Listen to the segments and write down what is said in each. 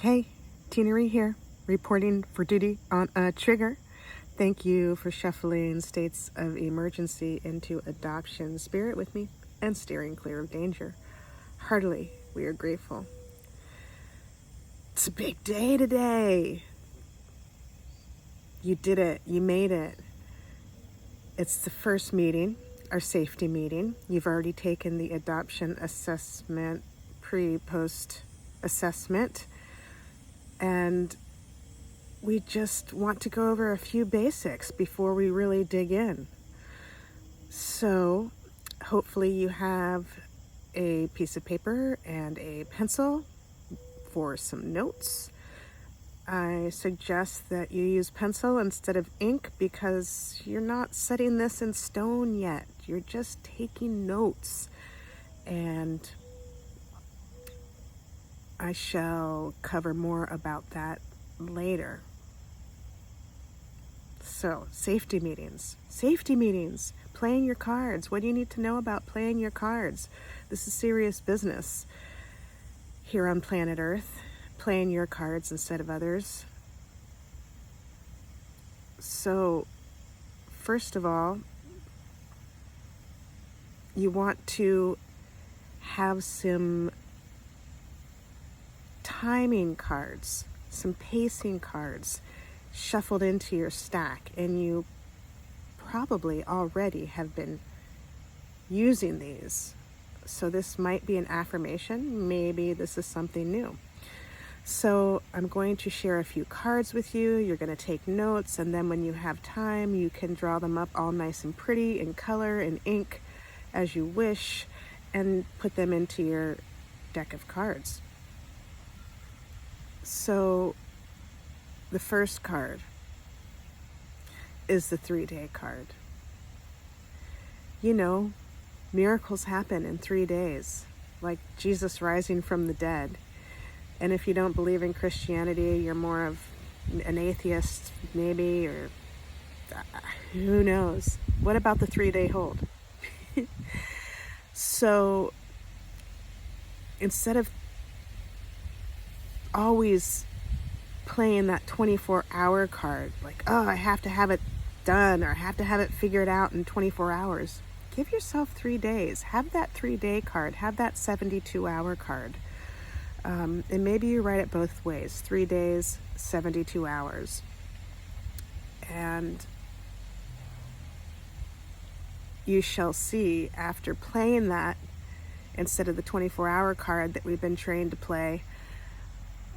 Hey, Teenery here, reporting for duty on a trigger. Thank you for shuffling states of emergency into adoption spirit with me and steering clear of danger. Heartily, we are grateful. It's a big day today. You did it. You made it. It's the first meeting, our safety meeting. You've already taken the adoption assessment, pre-post assessment, and we just want to go over a few basics before we really dig in. So hopefully you have a piece of paper and a pencil for some notes. I suggest that you use pencil instead of ink because you're not setting this in stone yet. You're just taking notes, and I shall cover more about that later. So, safety meetings, playing your cards. What do you need to know about playing your cards? This is serious business here on planet Earth, playing your cards instead of others. So, first of all, you want to have some timing cards, some pacing cards shuffled into your stack, and you probably already have been using these. So this might be an affirmation. Maybe this is something new. So I'm going to share a few cards with you. You're going to take notes, and then when you have time, you can draw them up all nice and pretty in color and ink as you wish, and put them into your deck of cards. So the first card is the 3-day card. You know, miracles happen in 3 days, like Jesus rising from the dead. And if you don't believe in Christianity, you're more of an atheist, maybe, or who knows. What about the 3-day hold? So instead of always playing that 24-hour card, like, oh, I have to have it done, or I have to have it figured out in 24 hours. Give yourself 3 days. Have that 3-day card. Have that 72-hour card. And maybe you write it both ways, 3 days, 72 hours. And you shall see, after playing that, instead of the 24-hour card that we've been trained to play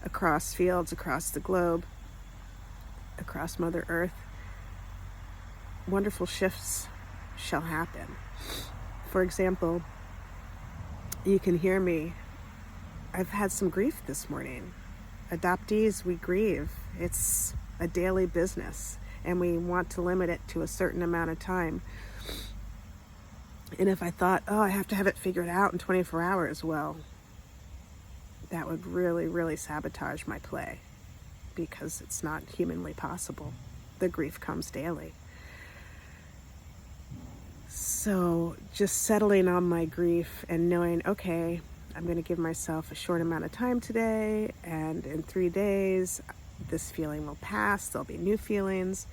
across fields, across the globe, across Mother Earth, wonderful shifts shall happen. For example, you can hear me. I've had some grief this morning. Adoptees, we grieve. It's a daily business, and we want to limit it to a certain amount of time. And if I thought, oh, I have to have it figured out in 24 hours, well, that would really, really sabotage my play, because it's not humanly possible. The grief comes daily. So just settling on my grief and knowing, okay, I'm going to give myself a short amount of time today, and in 3 days, this feeling will pass. There'll be new feelings.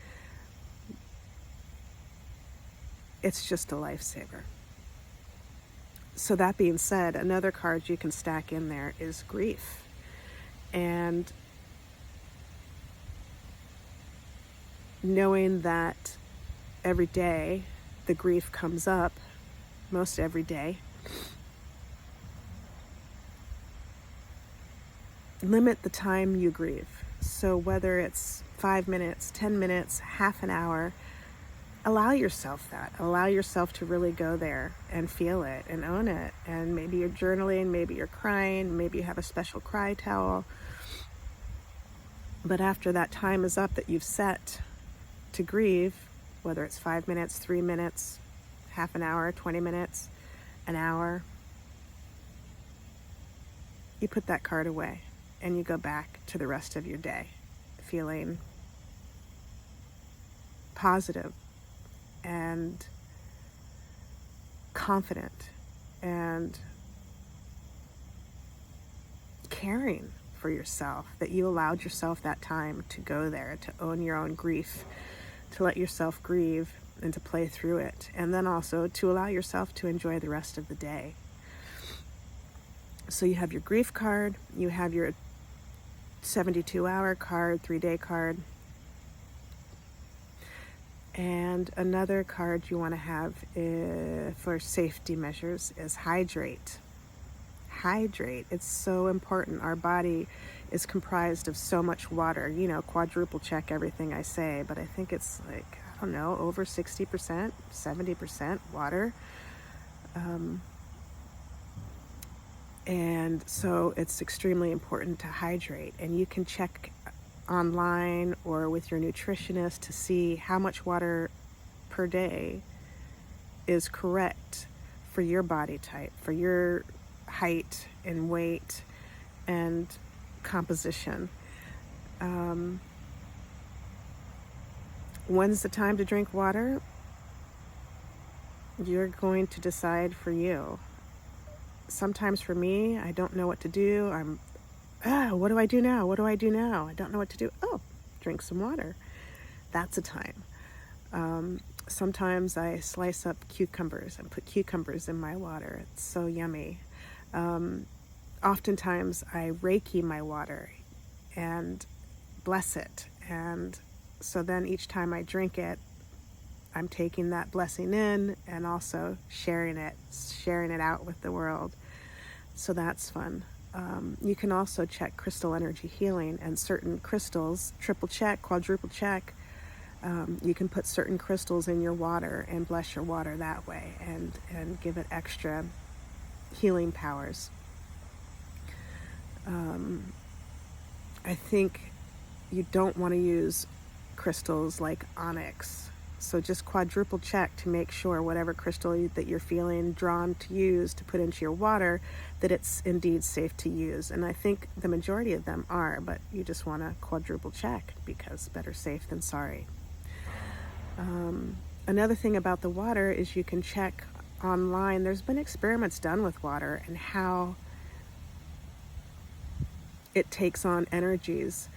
It's just a lifesaver. So that being said, another card you can stack in there is grief. And knowing that every day the grief comes up, most every day, limit the time you grieve. So whether it's 5 minutes, 10 minutes, half an hour, allow yourself that. Allow yourself to really go there and feel it and own it. And maybe you're journaling, maybe you're crying, maybe you have a special cry towel. But after that time is up that you've set to grieve, whether it's 5 minutes, 3 minutes, half an hour, 20 minutes, an hour, you put that card away and you go back to the rest of your day feeling positive and confident and caring for yourself, that you allowed yourself that time to go there, to own your own grief, to let yourself grieve and to play through it, and then also to allow yourself to enjoy the rest of the day. So you have your grief card, you have your 72-hour card, 3-day card, and another card you want to have for safety measures is hydrate. Hydrate. It's so important. Our body is comprised of so much water. You know, quadruple check everything I say, but I think it's like, I don't know, over 60%, 70% water. And so it's extremely important to hydrate. And you can check online or with your nutritionist to see how much water per day is correct for your body type, for your height and weight and composition. When's the time to drink water? You're going to decide for you. Sometimes for me, I don't know what to do. What do I do now? What do I do now? I don't know what to do. Oh, drink some water. That's a time. Sometimes I slice up cucumbers and put cucumbers in my water. It's so yummy. Oftentimes I Reiki my water and bless it. And so then each time I drink it, I'm taking that blessing in and also sharing it out with the world. So that's fun. You can also check crystal energy healing, and certain crystals, triple check, quadruple check. You can put certain crystals in your water and bless your water that way and give it extra healing powers. I think you don't want to use crystals like onyx. So just quadruple check to make sure whatever crystal that you're feeling drawn to use to put into your water, that it's indeed safe to use. And I think the majority of them are, but you just want to quadruple check because better safe than sorry. Another thing about the water is you can check online. There's been experiments done with water and how it takes on energies.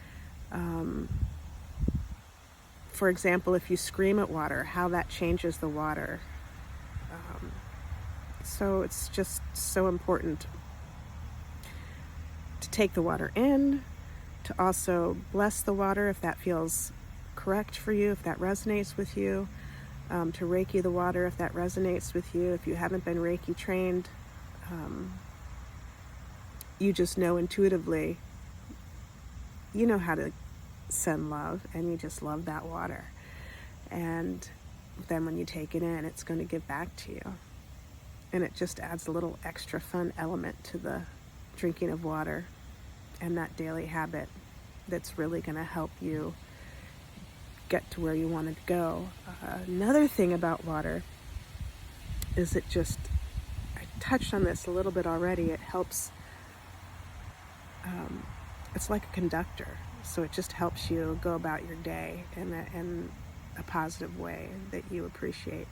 For example, if you scream at water, how that changes the water. So it's just so important to take the water in, to also bless the water if that feels correct for you, if that resonates with you, to Reiki the water if that resonates with you. If you haven't been Reiki trained, you just know intuitively, you know how to send love, and you just love that water. And then when you take it in, it's going to give back to you. And it just adds a little extra fun element to the drinking of water and that daily habit that's really going to help you get to where you want to go. Another thing about water is I touched on this a little bit already, it helps, it's like a conductor. So it just helps you go about your day in a positive way that you appreciate.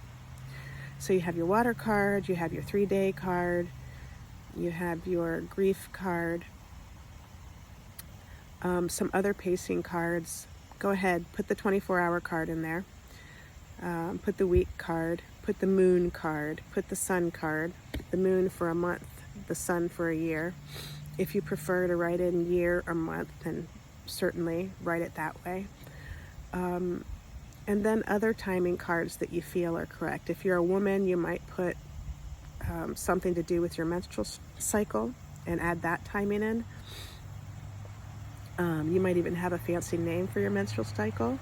So you have your water card, you have your 3-day card, you have your grief card, some other pacing cards. Go ahead, put the 24-hour card in there, put the week card, put the moon card, put the sun card, the moon for a month, the sun for a year. If you prefer to write in year or month, then certainly write it that way. And then other timing cards that you feel are correct. If you're a woman, you might put something to do with your menstrual cycle and add that timing in. You might even have a fancy name for your menstrual cycle.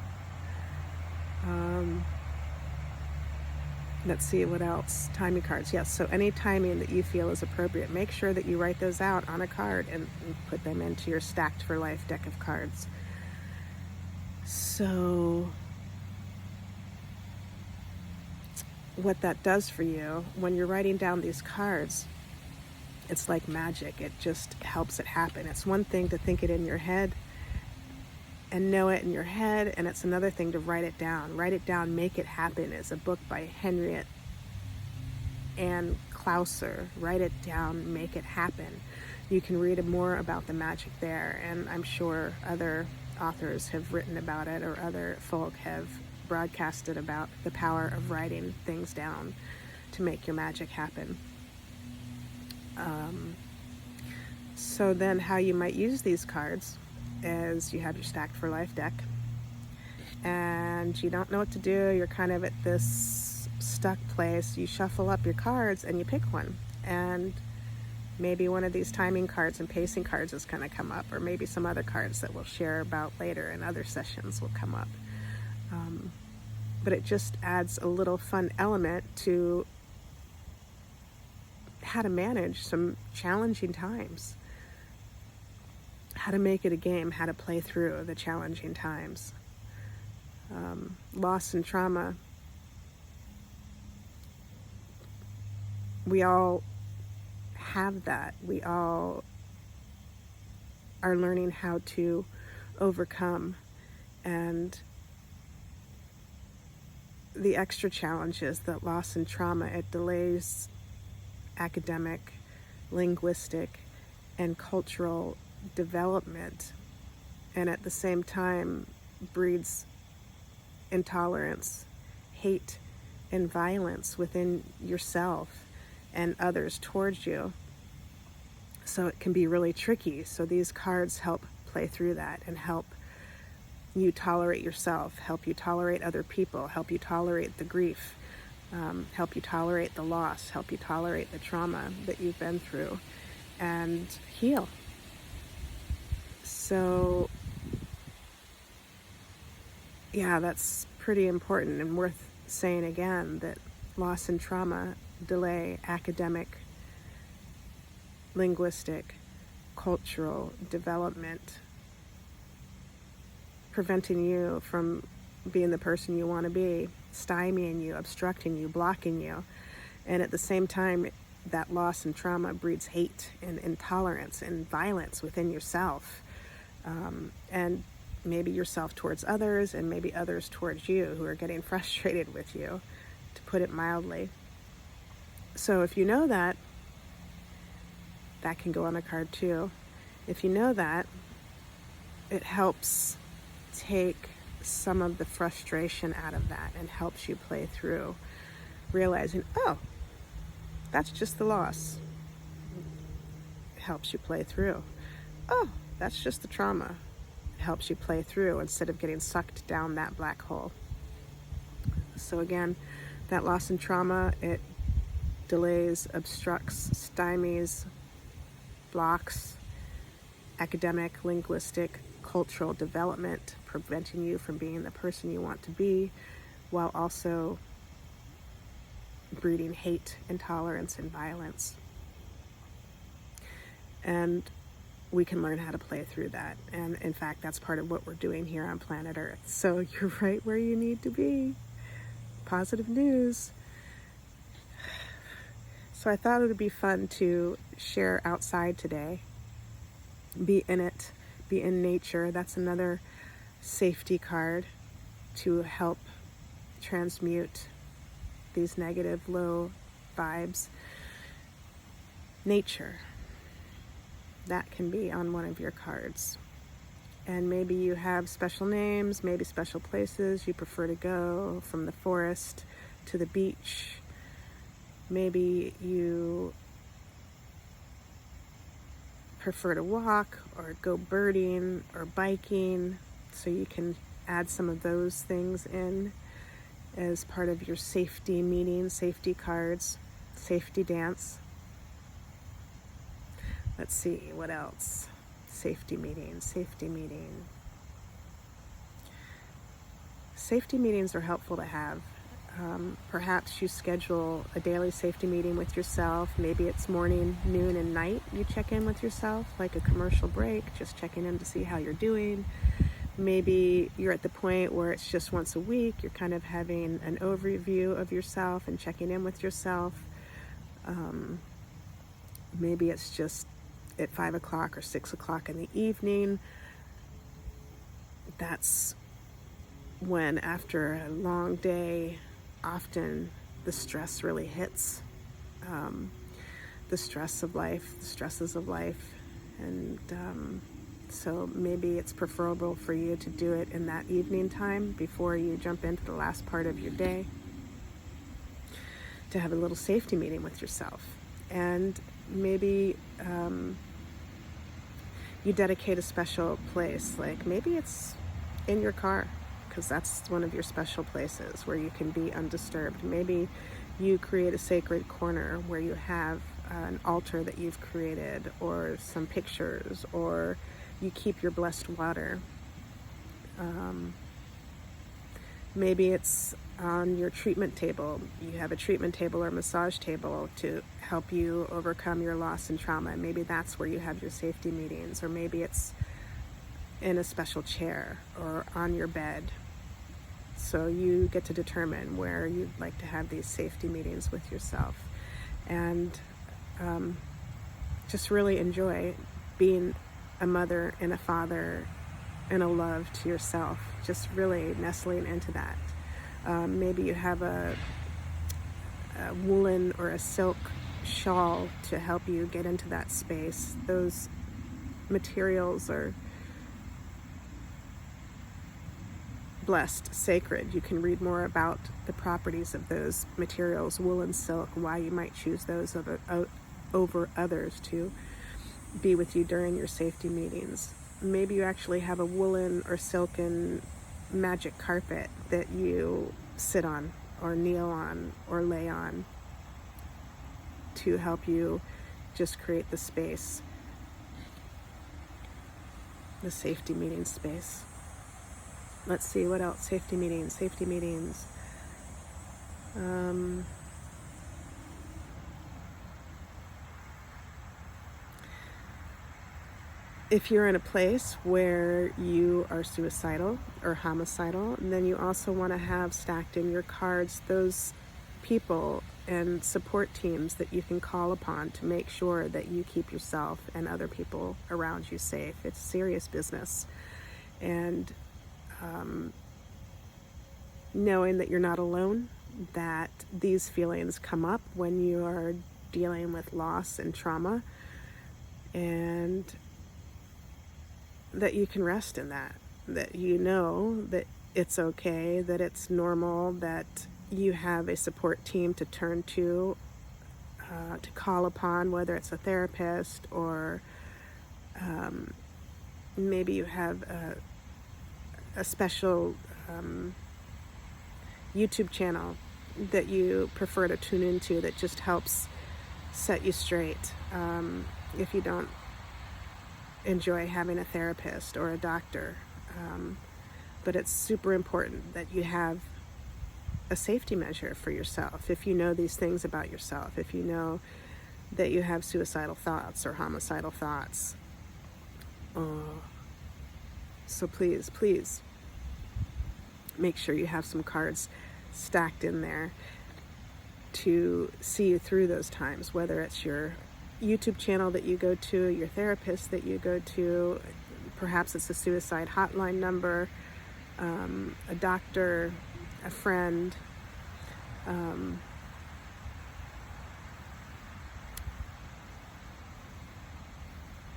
Let's see what else. Timing cards. Yes, so any timing that you feel is appropriate. Make sure that you write those out on a card and put them into your Stacked for Life deck of cards. So what that does for you, when you're writing down these cards, it's like magic. It just helps it happen. It's one thing to think it in your head and know it in your head, and it's another thing to write it down. Write it down, Make It Happen is a book by Henriette Ann Clouser. Write it down, make it happen. You can read more about the magic there, and I'm sure other authors have written about it, or other folk have broadcasted about the power of writing things down to make your magic happen. So then how you might use these cards is you have your Stacked for Life deck, and you don't know what to do. You're kind of at this stuck place. You shuffle up your cards and you pick one, and maybe one of these timing cards and pacing cards is going to come up, or maybe some other cards that we'll share about later in other sessions will come up. But it just adds a little fun element to how to manage some challenging times, how to make it a game, how to play through the challenging times. Loss and trauma, we all have that. We all are learning how to overcome, and the extra challenges that loss and trauma, it delays academic, linguistic, and cultural development, and at the same time breeds intolerance, hate, and violence within yourself and others towards you. So it can be really tricky. So these cards help play through that and help you tolerate yourself, help you tolerate other people, help you tolerate the grief, help you tolerate the loss, help you tolerate the trauma that you've been through, and heal. So yeah, that's pretty important and worth saying again, that loss and trauma delay academic, linguistic, cultural development, preventing you from being the person you want to be, stymieing you, obstructing you, blocking you. And at the same time, that loss and trauma breeds hate and intolerance and violence within yourself. And maybe yourself towards others, and maybe others towards you who are getting frustrated with you, to put it mildly. So if you know that, that can go on a card too. If you know that, it helps take some of the frustration out of that and helps you play through, realizing, oh, that's just the loss. It helps you play through. Oh, that's just the trauma. It helps you play through instead of getting sucked down that black hole. So again, that loss and trauma, it delays, obstructs, stymies, blocks academic, linguistic, cultural development, preventing you from being the person you want to be, while also breeding hate, intolerance, and violence. And we can learn how to play through that. And in fact, that's part of what we're doing here on planet Earth. So you're right where you need to be. Positive news. So I thought it would be fun to share outside today. Be in it, be in nature. That's another safety card to help transmute these negative, low vibes. Nature. That can be on one of your cards. And maybe you have special names, maybe special places you prefer to go, from the forest to the beach. Maybe you prefer to walk or go birding or biking, so you can add some of those things in as part of your safety meeting, safety cards, safety dance. Let's see, what else? Safety meeting, safety meeting. Safety meetings are helpful to have. Perhaps you schedule a daily safety meeting with yourself. Maybe it's morning, noon, and night. You check in with yourself, like a commercial break, just checking in to see how you're doing. Maybe you're at the point where it's just once a week. You're kind of having an overview of yourself and checking in with yourself. Maybe it's just at 5 o'clock or 6 o'clock in the evening. That's when, after a long day, often the stress really hits. The stress of life, the stresses of life And so maybe it's preferable for you to do it in that evening time before you jump into the last part of your day, to have a little safety meeting with yourself. And maybe you dedicate a special place, like maybe it's in your car, because that's one of your special places where you can be undisturbed. Maybe you create a sacred corner where you have an altar that you've created, or some pictures, or you keep your blessed water. Maybe it's on your treatment table. You have a treatment table or massage table to help you overcome your loss and trauma. Maybe that's where you have your safety meetings, or maybe it's in a special chair or on your bed. So you get to determine where you'd like to have these safety meetings with yourself. And just really enjoy being a mother and a father and a love to yourself, just really nestling into that. Maybe you have a woolen or a silk shawl to help you get into that space. Those materials are blessed, sacred. You can read more about the properties of those materials, wool and silk, why you might choose those over others to be with you during your safety meetings. Maybe you actually have a woolen or silken magic carpet that you sit on or kneel on or lay on to help you just create the space, the safety meeting space. Let's see, what else? Safety meetings. If you're in a place where you are suicidal or homicidal, then you also want to have stacked in your cards those people and support teams that you can call upon to make sure that you keep yourself and other people around you safe. It's serious business. And knowing that you're not alone, that these feelings come up when you are dealing with loss and trauma, and that you can rest in that you know that it's okay, that it's normal, that you have a support team to turn to call upon, whether it's a therapist or maybe you have a special YouTube channel that you prefer to tune into that just helps set you straight if you don't enjoy having a therapist or a doctor. But it's super important that you have a safety measure for yourself. If you know these things about yourself, if you know that you have suicidal thoughts or homicidal thoughts, so please make sure you have some cards stacked in there to see you through those times, whether it's your YouTube channel that you go to, your therapist that you go to, perhaps it's a suicide hotline number, a doctor, a friend.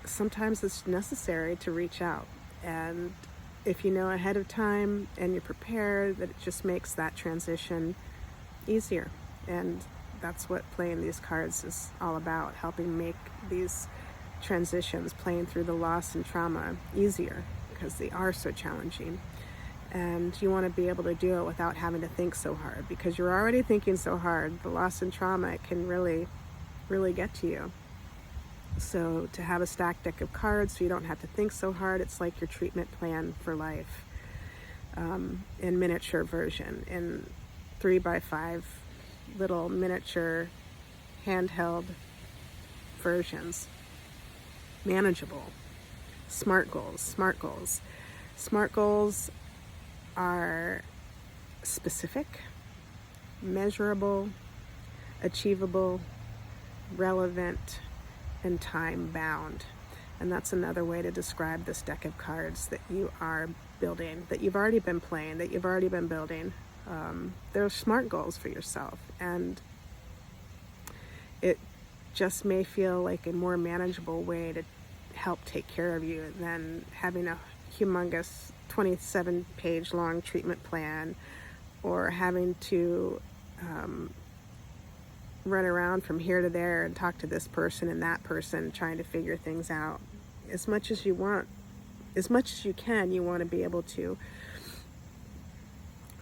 Sometimes it's necessary to reach out, and if you know ahead of time and you're prepared, that it just makes that transition easier. And that's what playing these cards is all about, helping make these transitions, playing through the loss and trauma, easier, because they are so challenging. And you want to be able to do it without having to think so hard, because you're already thinking so hard. The loss and trauma, it can really get to you. So to have a stacked deck of cards so you don't have to think so hard, it's like your treatment plan for life, in miniature version, in 3x5 little miniature handheld versions. Manageable. SMART goals. SMART goals are specific, measurable, achievable, relevant, and time-bound. And that's another way to describe this deck of cards that you are building, that you've already been playing, that you've already been building. They're SMART goals for yourself, and it just may feel like a more manageable way to help take care of you than having a humongous 27-page long treatment plan, or having to run around from here to there and talk to this person and that person trying to figure things out. As much as you can, you want to be able to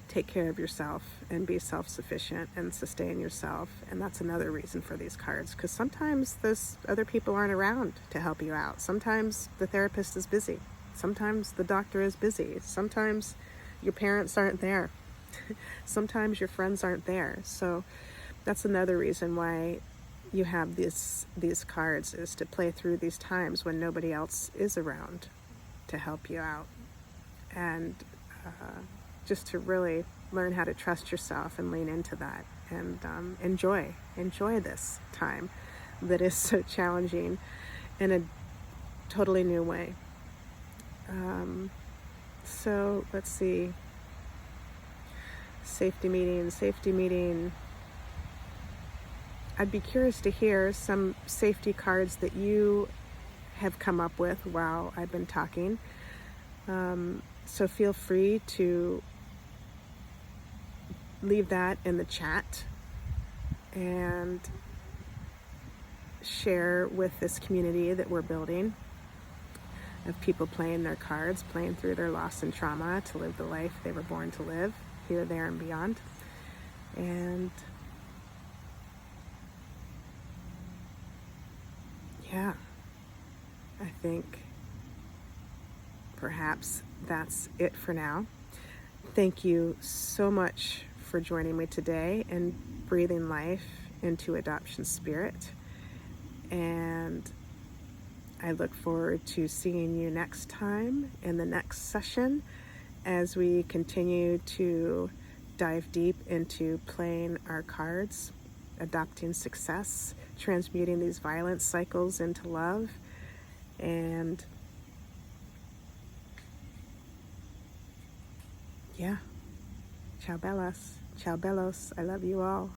take care of yourself and be self-sufficient and sustain yourself. And that's another reason for these cards, because sometimes those other people aren't around to help you out. Sometimes the therapist is busy. Sometimes the doctor is busy. Sometimes your parents aren't there. Sometimes your friends aren't there. So that's another reason why you have these cards, is to play through these times when nobody else is around to help you out, and just to really learn how to trust yourself and lean into that, and enjoy this time that is so challenging in a totally new way. So let's see. Safety meeting. I'd be curious to hear some safety cards that you have come up with while I've been talking. So feel free to leave that in the chat and share with this community that we're building, of people playing their cards, playing through their loss and trauma to live the life they were born to live, here, there, and beyond. And yeah, I think perhaps that's it for now. Thank you so much for joining me today and breathing life into Adoption Spirit. And I look forward to seeing you next time in the next session, as we continue to dive deep into playing our cards, adopting success, transmuting these violence cycles into love, and yeah, ciao bellas, ciao bellos, I love you all.